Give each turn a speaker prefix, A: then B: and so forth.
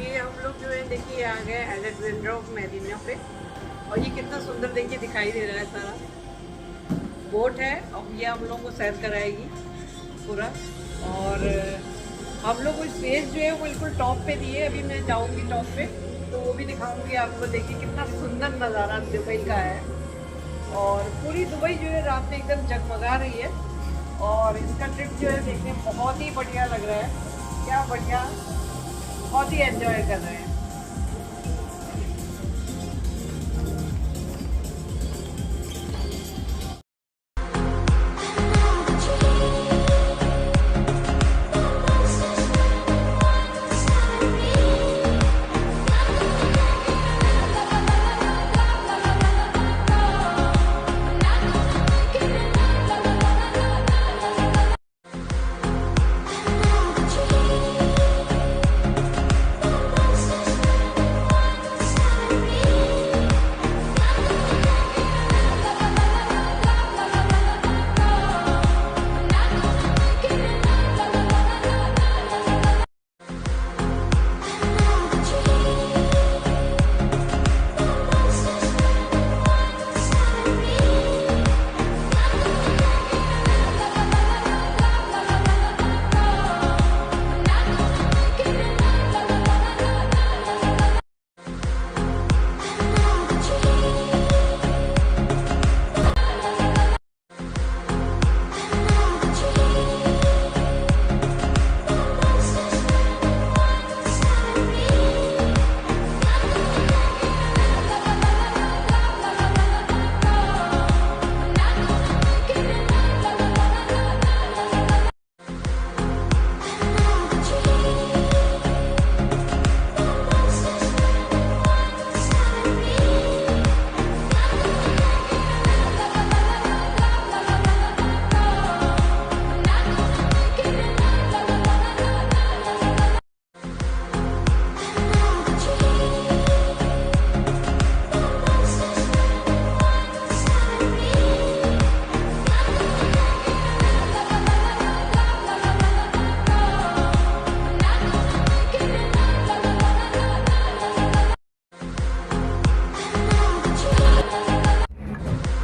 A: ये हम लोग जो है देखिए आ गए अलेक्जेंड्रा मैरिना पे। और ये कितना सुंदर देखिए दिखाई दे रहा है सारा। बोट है और ये हम लोगों को सैर कराएगी पूरा। और हम लोग को स्पेस जो है वो बिल्कुल टॉप पे दिए। अभी मैं जाऊंगी टॉप पे तो वो भी दिखाऊंगी आपको। देखिए कितना सुंदर नज़ारा दुबई का है। और पूरी दुबई जो है रात में एकदम जगमगा रही है। और इसका ट्रिप जो है देखने में बहुत ही बढ़िया लग रहा है। क्या बढ़िया, बहुत ही एंजॉय कर रहे हैं।